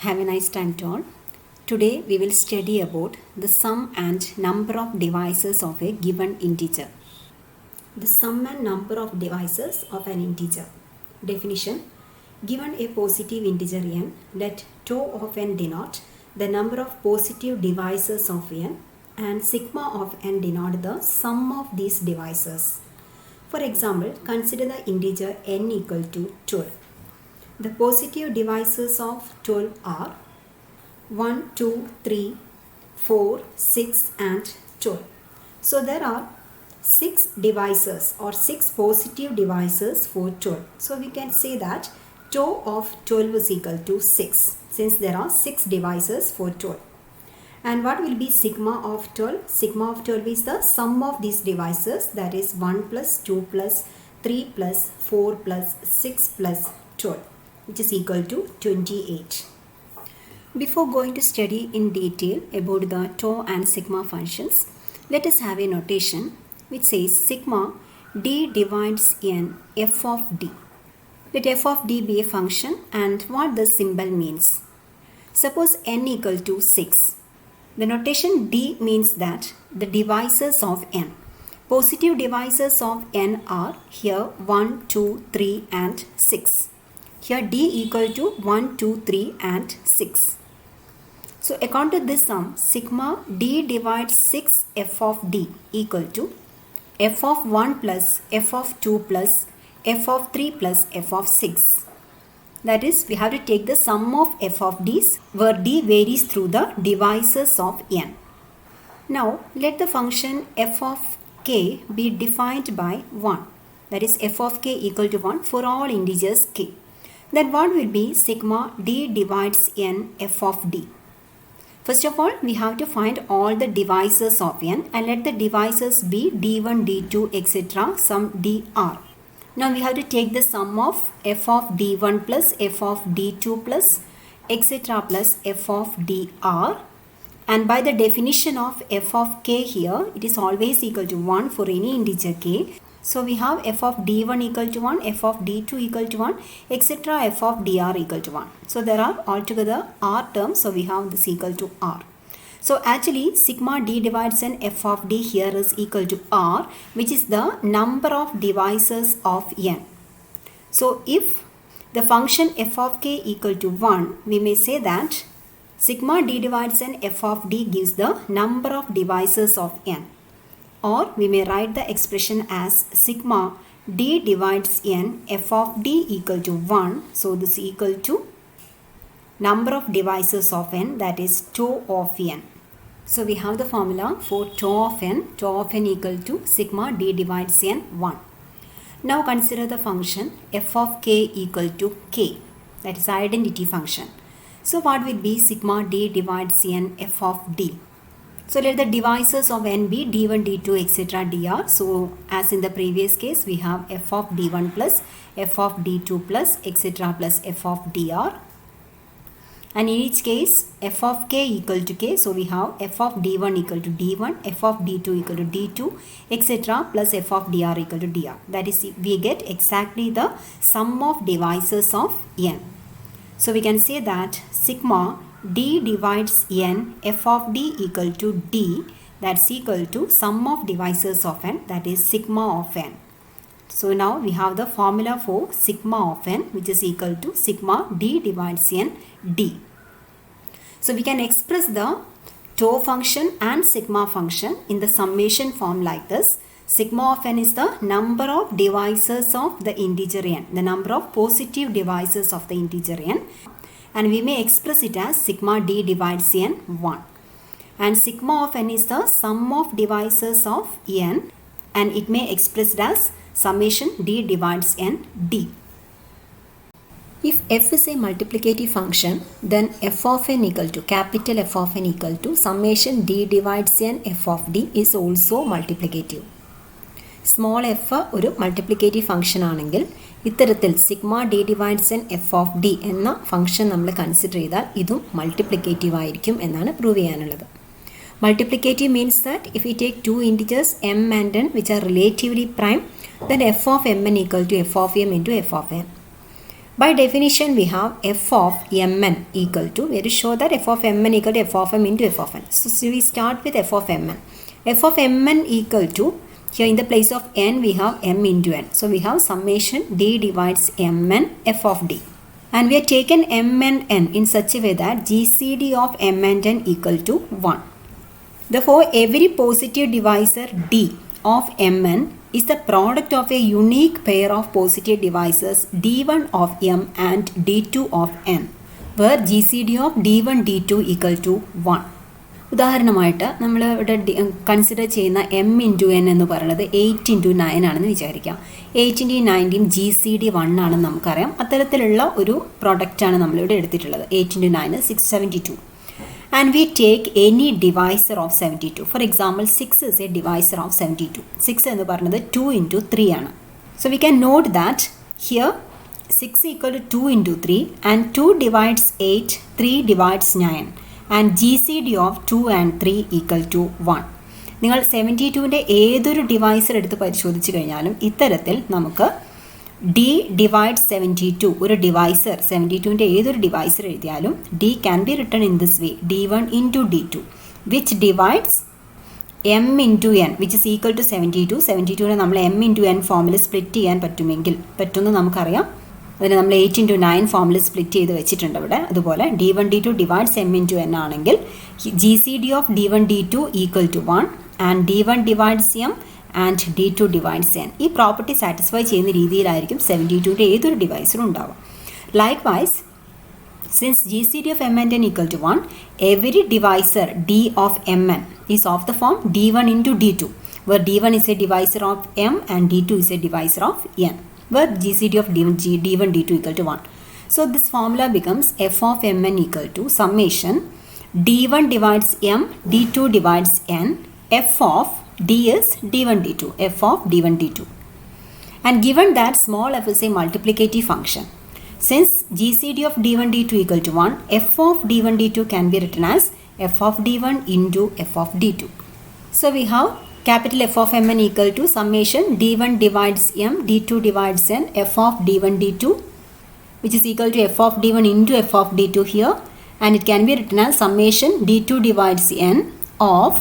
Have a nice time to all. Today we will study about the sum and number of divisors of a given integer. The sum and number of divisors of an integer. Definition: given a positive integer n, let tau of n denote the number of positive divisors of n and sigma of n denote the sum of these divisors. For example, consider the integer n equal to 12. The positive divisors of 12 are 1, 2, 3, 4, 6 and 12. So there are 6 divisors or 6 positive divisors for 12. So we can say that tau of 12 is equal to 6 since there are 6 divisors for 12. And what will be sigma of 12? Sigma of 12 is the sum of these divisors, that is 1 plus 2 plus 3 plus 4 plus 6 plus 12, which is equal to 28. Before going to study in detail about the tau and sigma functions, let us have a notation which says sigma d divides n f of d. Let f of d be a function and what the symbol means. Suppose n equal to 6. The notation d means that the divisors of n. Positive divisors of n are here 1, 2, 3 and 6. Here d equal to 1, 2, 3 and 6. So according to this sum, sigma d divides 6 f of d equal to f of 1 plus f of 2 plus f of 3 plus f of 6. That is, we have to take the sum of f of d's where d varies through the divisors of n. Now let the function f of k be defined by 1. That is, f of k equal to 1 for all integers k. Then what will be sigma d divides n f of d? First of all, we have to find all the divisors of n and let the divisors be d1, d2, etc. some dr. Now we have to take the sum of f of d1 plus f of d2 plus etc. plus f of dr. And by the definition of f of k here, it is always equal to 1 for any integer k. So we have f of d1 equal to 1, f of d2 equal to 1, etc. f of dr equal to 1. So there are altogether r terms, so we have this equal to r. So actually sigma d divides n f of d here is equal to r, which is the number of divisors of n. So if the function f of k equal to 1, we may say that sigma d divides n f of d gives the number of divisors of n. Or we may write the expression as sigma d divides n f of d equal to 1. So this is equal to number of divisors of n, that is tau of n. So we have the formula for tau of n equal to sigma d divides n 1. Now consider the function f of k equal to k, that is identity function. So what will be sigma d divides n f of d? So let the divisors of n be d1, d2, etc. dr. So as in the previous case, we have f of d1 plus f of d2 plus etc. plus f of dr. And in each case, f of k equal to k. So we have f of d1 equal to d1, f of d2 equal to d2, etc. plus f of dr equal to dr. That is, we get exactly the sum of divisors of n. So we can say that sigma d divides n f of d equal to d, that's equal to sum of divisors of n, that is sigma of n. So now we have the formula for sigma of n, which is equal to sigma d divides n d. So we can express the tau function and sigma function in the summation form like this. Sigma of n is the number of divisors of the integer n, the number of positive divisors of the integer n. And we may express it as sigma d divides n 1. And sigma of n is the sum of divisors of n, and it may express it as summation d divides n d. If f is a multiplicative function, then f of n equal to capital F of n equal to summation d divides n f of d is also multiplicative. Small f ഒരു multiplicative function ആണെങ്കിൽ ഇത്തരത്തിൽ sigma D divides N F of d എന്ന ഫംഗ്ഷൻ നമ്മൾ consider ചെയ്താൽ ഇതും multiplicative ആയിരിക്കും എന്നാണ് പ്രൂവ് ചെയ്യാനുള്ളത്. Multiplicative means that if you take two integers m and n which are relatively prime, then f of mn equal to f of m into f of n. By definition, we have f of mn equal to, we have to show that f of mn equal to f of m into f of n. So we start with f of mn. F of mn equal to, here in the place of n we have m into n. So we have summation d divides mn f of d. And we have taken m and n in such a way that GCD of m and n equal to 1. Therefore, every positive divisor d of mn is the product of a unique pair of positive divisors d1 of m and d2 of n, where GCD of d1 d2 equal to 1. ഉദാഹരണമായിട്ട് നമ്മൾ ഇവിടെ consider ചെയ്യുന്ന M into N എന്ന് പറയുന്നത് 8 into 9 ആണെന്ന് വിചാരിക്കാം. 8 into 9 GCD 1 ആണെന്ന് നമുക്കറിയാം. അത്തരത്തിലുള്ള ഒരു പ്രൊഡക്റ്റാണ് നമ്മളിവിടെ എടുത്തിട്ടുള്ളത്. 8 into 9 672. And we take any divisor of 72. For example, 6 is a divisor of 72. 6 എന്ന് പറയുന്നത് 2 into 3 ആണ്. So we can note that here 6 equal to 2 into 3 and 2 divides 8, 3 divides 9 and GCD of 2 and 3 equal to 1. നിങ്ങൾ 72ൻ്റെ ഏതൊരു divisor എടുത്ത് പരിശോധിച്ച് കഴിഞ്ഞാലും ഇത്തരത്തിൽ നമുക്ക് d divides 72 ഒരു ഡിവൈസർ 72ൻ്റെ ഏതൊരു ഡിവൈസർ എഴുതിയാലും d can be written in this way, d1 into d2 which divides m into n which is equal to 72. 72നെ നമ്മൾ m into n ഫോമിൽ സ്പ്ലിറ്റ് ചെയ്യാൻ പറ്റുമെന്ന് നമുക്കറിയാം. അതിന് നമ്മൾ 8 into 9 ഫോമിൽ സ്പ്ലിറ്റ് ചെയ്ത് വെച്ചിട്ടുണ്ട് ഇവിടെ. അതുപോലെ d1 d2 divides m into n ആണെങ്കിൽ GCD of d1 d2 equal to 1 and d1 divides m and d2 divides n. ഈ പ്രോപ്പർട്ടി സാറ്റിസ്ഫൈ ചെയ്യുന്ന രീതിയിലായിരിക്കും 72ൻ്റെ ഏതൊരു ഡിവൈസറും ഉണ്ടാവുക. Likewise, since GCD of m and n equal to 1, every divisor d of mn is of the form d1 into d2, where d1 is a divisor of m and d2 is a divisor of n, where GCD of d1 d2 equal to 1. So this formula becomes f of mn equal to summation d1 divides m, d2 divides n, f of d is d1 d2, f of d1 d2. And given that small f is a multiplicative function, since GCD of d1 d2 equal to 1, f of d1 d2 can be written as f of d1 into f of d2. So we have capital F of mn equal to summation d1 divides m, d2 divides n, f of d1 d2, which is equal to f of d1 into f of d2 here, and it can be written as summation d2 divides n of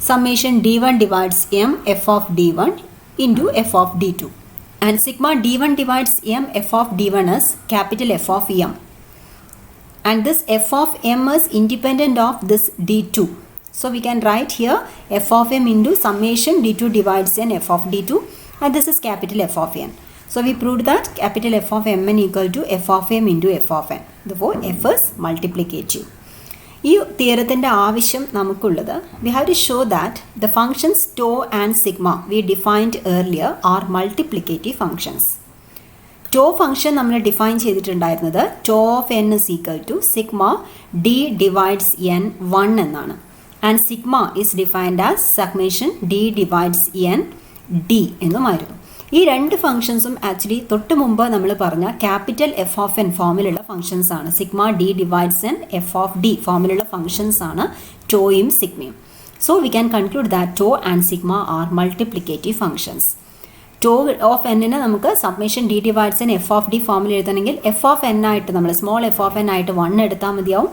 summation d1 divides m f of d1 into f of d2, and sigma d1 divides m f of d1 is capital F of m, and this f of m is independent of this d2. So we can write here f of m into summation d2 divides n f of d2, and this is capital F of n. So we proved that capital F of mn equal to f of m into f of n. Therefore f is multiplicative. ഈ തിയറത്തിൻ്റെ ആവശ്യം നമുക്കുള്ളത്, we have to show that the functions tau and sigma we defined earlier are multiplicative functions. tau function നമ്മൾ define ചെയ്തിട്ടുണ്ടായിരുന്നത് tau of n is equal to sigma d divides n 1 എന്നാണ്. And sigma is defined as summation d divides n d എന്നുമായിരുന്നു. ഈ രണ്ട് ഫംഗ്ഷൻസും actually തൊട്ട് മുമ്പ് നമ്മൾ പറഞ്ഞ capital F of N ഫോമിലുള്ള ഫംഗ്ഷൻസ് ആണ്. Sigma D divides N F of D ഫോമിലുള്ള ഫംഗ്ഷൻസ് ആണ് ടോയും സിഗ്മയും. So we can conclude that tau and sigma are multiplicative functions. Tau of എന്നിനെ നമുക്ക് summation D divides N F of D ഫോമിൽ എഴുതണമെങ്കിൽ എഫ് ഓഫ് എൻ ആയിട്ട് നമ്മൾ സ്മോൾ എഫ് ഓഫ് എൻ ആയിട്ട് 1 എടുത്താൽ മതിയാവും.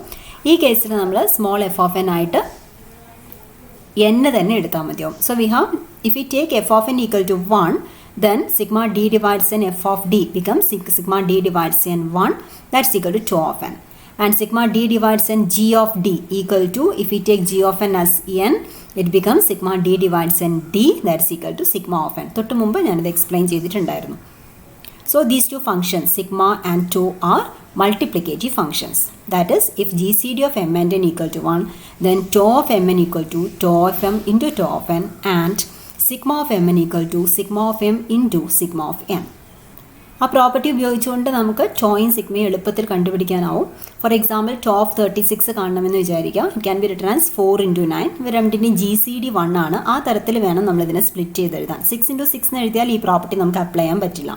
ഈ കേസിൽ നമ്മൾ സ്മോൾ എഫ് ഓഫ് എൻ ആയിട്ട് n തന്നെ എടുത്താൽ മതിയാവും. So we have, if you take f of n equal to 1, then sigma d divides n f of d becomes sigma d divides n 1, that's equal to tau of n. And sigma d divides n g of d equal to, if we take g of n as n, it becomes sigma d divides n d, that's equal to sigma of n. തൊട്ട് മുമ്പ് ഞാനത് explain ചെയ്തിട്ടുണ്ടായിരുന്നു. So these two functions sigma and tau are multiplicative functions. That is, if GCD of m and n equal to 1, then tau of mn equal to tau of m into tau of n, and sigma of mn equal to sigma of m into sigma of n. ആ property ഉപയോഗിച്ചുകൊണ്ട് നമുക്ക് ടോയും സിഗ്മയും എളുപ്പത്തിൽ കണ്ടുപിടിക്കാനാവും. For example to of 36 കാണണമെന്ന് വിചാരിക്കുക. It can be written as 4 into 9. ഇവ രണ്ടിൻ്റെയും GCD 1 ആണ്. ആ തരത്തിൽ വേണം നമ്മളിതിനെ സ്പ്ലിറ്റ് ചെയ്ത് എഴുതാൻ. 6 into 6 എന്ന് എഴുതിയാൽ ഈ പ്രോപ്പർട്ടി നമുക്ക് അപ്ലൈ ചെയ്യാൻ പറ്റില്ല.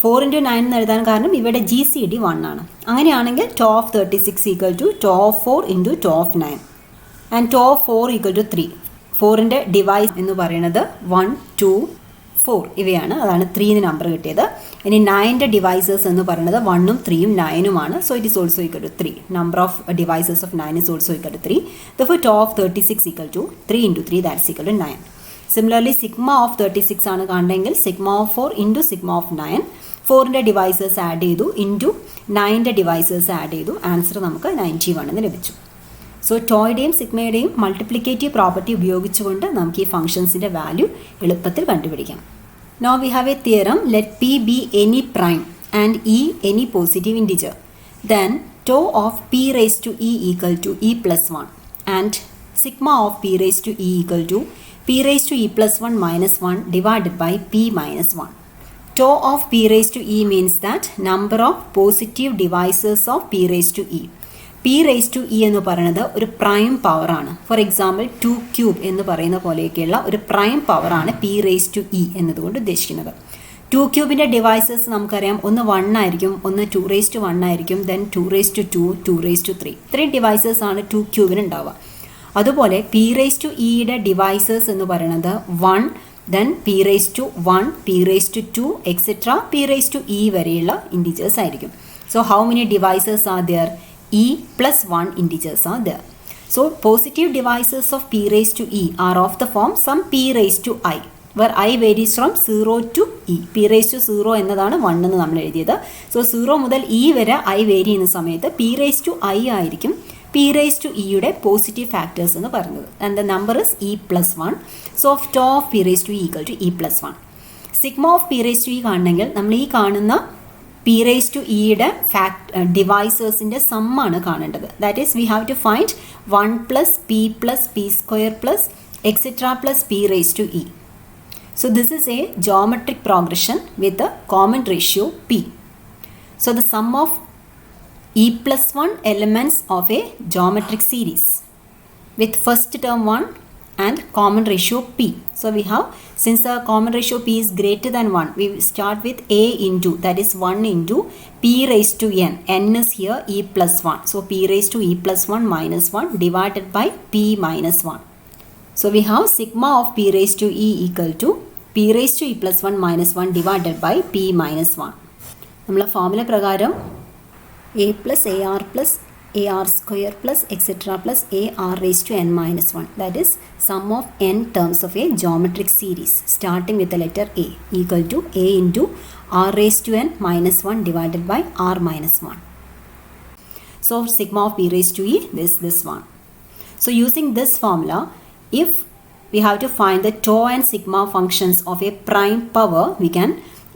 4 into 9 എന്ന് എഴുതാൻ കാരണം ഇവിടെ GCD 1 ആണ്. അങ്ങനെയാണെങ്കിൽ tau of 36 equal to tau of 4 into tau of 9 and tau of 4 equal to 3. 4ൻ്റെ ഡിവൈസ് എന്ന് പറയുന്നത് 1, 2, 4 ഇവയാണ്. അതാണ് 3 എന്ന് നമ്പർ കിട്ടിയത്. ഇനി 9ന്റെ ഡിവൈസേഴ്സ് എന്ന് പറയുന്നത് 1ഉം 3ഉം 9ഉമാണ്. So it is also equal to 3. Number of divisors of 9 is also equal to 3. Therefore, tau of 36 equal to 3 into 3, that's equal to 9. Similarly, sigma of 36 ആണ് കാണണമെങ്കിൽ sigma of 4 into sigma of 9. 4ന്റെ divisors add ചെയ്തു into 9ന്റെ divisors add ചെയ്തു. Answer നമുക്ക് 91 എന്ന് ലഭിച്ചു. So ടോയുടെയും സിഗ്മയുടെയും മൾട്ടിപ്ലിക്കേറ്റീവ് പ്രോപ്പർട്ടി ഉപയോഗിച്ചുകൊണ്ട് നമുക്ക് ഈ ഫംഗ്ഷൻസിൻ്റെ വാല്യൂ എളുപ്പത്തിൽ കണ്ടുപിടിക്കാം. Now we have a theorem, let p be any prime and e any positive integer. Then tau of p raised to e equal to e plus 1 and sigma of p raised to e equal to p raised to e plus 1 minus 1 divided by p minus 1. Tau of p raised to e means that number of positive divisors of p raised to e. p raised to e എന്ന് പറയുന്നത് ഒരു prime പവറാണ്. For example 2 cube എന്ന് പറയുന്ന പോലെയൊക്കെയുള്ള ഒരു prime പവറാണ് p raised to e എന്നതുകൊണ്ട് ഉദ്ദേശിക്കുന്നത്. 2 ക്യൂബിൻ്റെ ഡിവൈസസ് നമുക്കറിയാം, ഒന്ന് 1 ആയിരിക്കും, ഒന്ന് 2 raised to 1 ആയിരിക്കും, then 2 raised to 2, 2 raised to 3. ഇത്രയും ഡിവൈസസ് ആണ് 2 ക്യൂബിന് ഉണ്ടാവുക. അതുപോലെ p raised to eയുടെ ഡിവൈസസ് എന്ന് പറയുന്നത് 1, then p raised to 1, p raised to 2, etcetera p raised to e വരെയുള്ള ഇൻഡിജേഴ്സ് ആയിരിക്കും. So how many divisors are there? e plus 1 integers are there. So positive divisors of p raised to e are of the form some p raised to i, where i varies from 0 to e. p raised to 0 എന്നതാണ് 1 എന്ന് നമ്മൾ എഴുതിയത്. So 0 മുതൽ e വരെ i vary ചെയ്യുന്ന സമയത്ത് p raised to i ആയിരിക്കും p raised to e യുടെ പോസിറ്റീവ് ഫാക്ടേഴ്സ് എന്ന് പറയുന്നത്. And the number is e plus 1. So tau of p raised to e equal to e plus 1. Sigma of p raised to e കാണണമെങ്കിൽ നമ്മൾ ഈ കാണുന്ന p raised to eയുടെ ഡിവൈസേഴ്സിൻ്റെ സമ്മാണ് കാണേണ്ടത്. That is we have to find 1 plus p square plus etc plus p raised to e. So this is a geometric progression with a common ratio p. So the sum of e plus 1 elements of a geometric series with first term 1 and common ratio p. So we have, since the common ratio p is greater than 1, we start with a into, that is 1 into p raised to n. n is here e plus 1. So p raised to e plus 1 minus 1 divided by p minus 1. So we have sigma of p raised to e equal to p raised to e plus 1 minus 1 divided by p minus 1. നമ്മളെ formula പ്രകാരം a plus ar plus ar square plus etc plus ar raised to n minus 1, that is sum of n terms of a geometric series starting with the letter a equal to a into r raised to n minus 1 divided by r minus 1. So sigma of p raised to e is this one. So using this formula, if we have to find the tau and sigma functions of a prime power, we can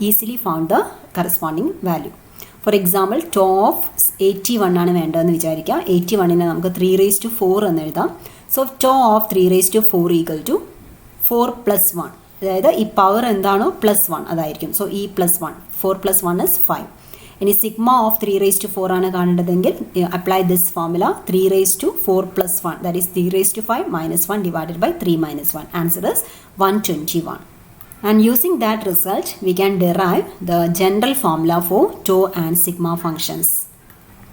easily find the corresponding value. For example tau of 81 ആണ് വേണ്ടതെന്ന് വിചാരിക്കുക. 81നെ നമുക്ക് 3 raised to 4 എന്ന് എഴുതാം. So tau of 3 raised to 4 equal to 4 plus 1, അതായത് ഈ power എന്താണോ plus 1 അതായിരിക്കും. So e plus 1, 4 plus 1 is 5. ഇനി സിഗ്മ ഓഫ് 3 raised to 4 ആണ് കാണേണ്ടതെങ്കിൽ apply this formula 3 raised to 4 plus 1, that is 3 raised to 5 minus 1 divided by 3 minus 1. Answer is 121. And using that result, we can derive the general formula for tau and sigma functions.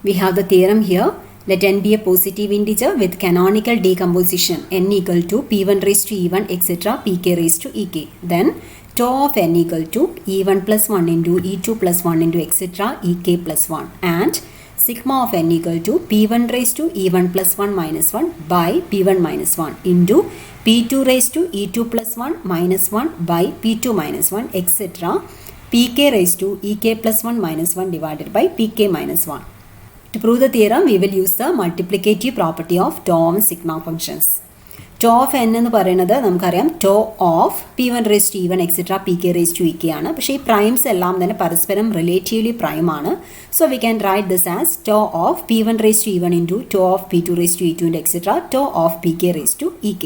We have the theorem here. Let n be a positive integer with canonical decomposition, n equal to p1 raised to e1 etc. pk raised to ek. Then tau of n equal to e1 plus 1 into e2 plus 1 into etc. ek plus 1. And sigma of n equal to p1 raised to e1 plus 1 minus 1 by p1 minus 1 into p2 raised to e2 plus 1 minus 1 by p2 minus 1 etc. pk raised to ek plus 1 minus 1 divided by pk minus 1. To prove the theorem, we will use the multiplicative property of tau and sigma functions. Tau of n എന്ന് പറയുന്നത് നമുക്കറിയാം tau of p1 raised to e1 etc. pk raised to ek ആണ്. പക്ഷേ ഈ primes എല്ലാം തന്നെ പരസ്പരം relatively prime ആണ്. So we can write this as tau of p1 raised to e1 into tau of p2 raised to e2 etc. tau of pk raised to ek.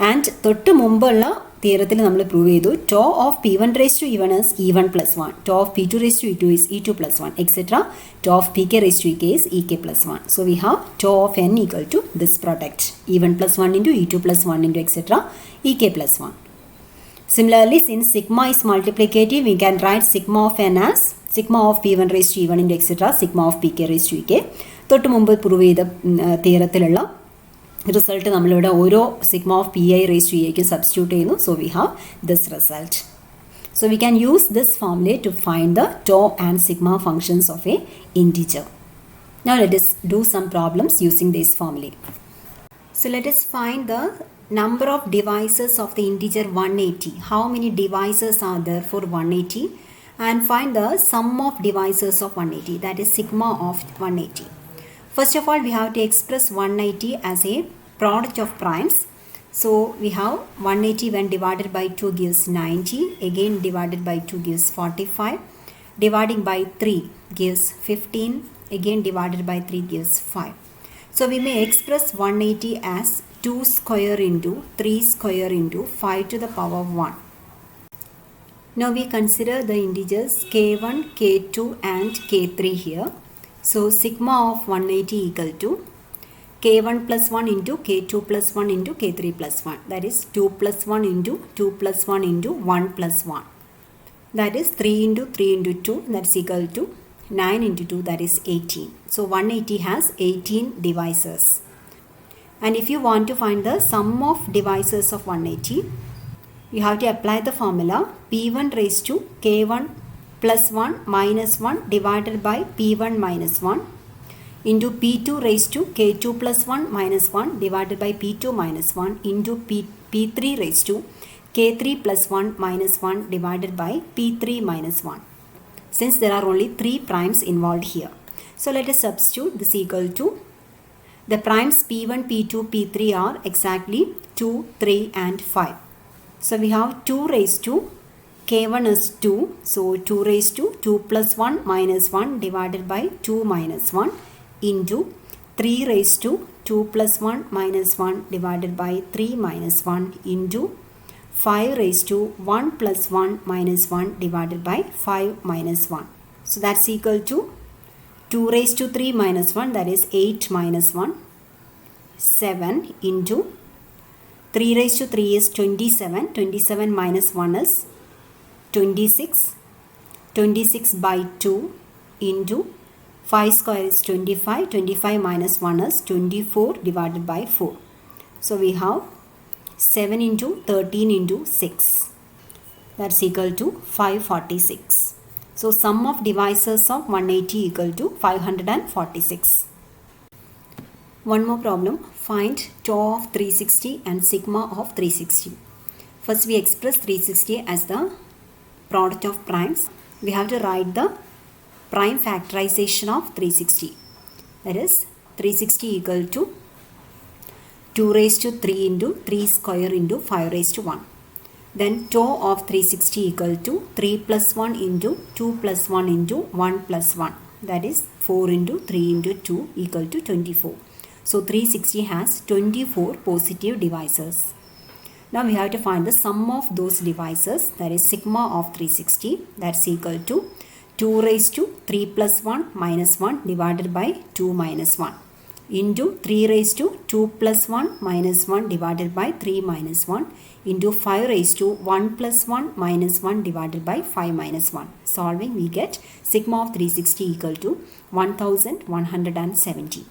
And തൊട്ട് മുമ്പുള്ള തിയറത്തിൽ നമ്മൾ പ്രൂവ് ചെയ്തു tau of p1 raised to e1 is e1 plus 1, tau of p2 raised to e2 is e2 plus 1 etc. tau of pk raised to ek is ek plus 1. So we have tau of n equal to this product, e1 plus 1 into e2 plus 1 into etc. ek plus 1. Similarly, since sigma is multiplicative, we can write sigma of n as sigma of p1 raised to e1 into etc. sigma of pk raised to ek. തൊട്ട് മുമ്പ് prove ചെയ്ത തിയറത്തിലുള്ള result നമ്മളിവിടെ ഓരോ sigma of p i raise to എക്ക് സബ്സ്റ്റിറ്റ്യൂട്ട് ചെയ്യുന്നു. So we have this result. So we can use this formula to find the tau and sigma functions of a integer. Now let us do some problems using this formula. So let us find the number of divisors of the integer 180. How many divisors are there for 180? And find the sum of divisors of 180, that is sigma of 180. First of all, we have to express 180 as a product of primes. So we have 180 when divided by 2 gives 90, again divided by 2 gives 45, dividing by 3 gives 15, again divided by 3 gives 5. So we may express 180 as 2 square into 3 square into 5 to the power 1. Now we consider the integers k1, k2 and k3 here. So sigma of 180 equal to k1 plus 1 into k2 plus 1 into k3 plus 1. That is 2 plus 1 into 2 plus 1 into 1 plus 1. That is 3 into 3 into 2, that is equal to 9 into 2, that is 18. So 180 has 18 divisors. And if you want to find the sum of divisors of 180, you have to apply the formula p1 raised to k1 plus 1 minus 1 divided by p1 minus 1 into p2 raised to k2 plus 1 minus 1 divided by p2 minus 1 into p3 raised to k3 plus 1 minus 1 divided by p3 minus 1. Since there are only 3 primes involved here. So let us substitute this equal to the primes p1, p2, p3 are exactly 2, 3 and 5. So we have 2 raised to k1 is 2. So 2 raised to 2 plus 1 minus 1 divided by 2 minus 1 into 3 raised to 2 plus 1 minus 1 divided by 3 minus 1 into 5 raised to 1 plus 1 minus 1 divided by 5 minus 1. So that's equal to 2 raised to 3 minus 1, that is 8 minus 1, 7 into 3 raised to 3 is 27, 27 minus 1 is 26, 26 by 2 into 5 square is 25, 25 minus 1 is 24 divided by 4. So we have 7 into 13 into 6, that's equal to 546. So sum of divisors of 180 equal to 546. One more problem, find tau of 360 and sigma of 360. First we express 360 as the product of primes. We have to write the prime factorization of 360. That is 360 equal to 2 raised to 3 into 3 square into 5 raised to 1. Then tau of 360 equal to 3 plus 1 into 2 plus 1 into 1 plus 1. That is 4 into 3 into 2 equal to 24. So 360 has 24 positive divisors. Now we have to find the sum of those divisors, that is sigma of 360, that's equal to 2 raised to 3 plus 1 minus 1 divided by 2 minus 1 into 3 raised to 2 plus 1 minus 1 divided by 3 minus 1 into 5 raised to 1 plus 1 minus 1 divided by 5 minus 1. Solving we get sigma of 360 equal to 1170.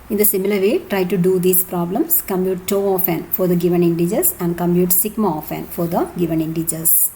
In the similar way, try to do these problems. Compute tau of n for the given integers and compute sigma of n for the given integers.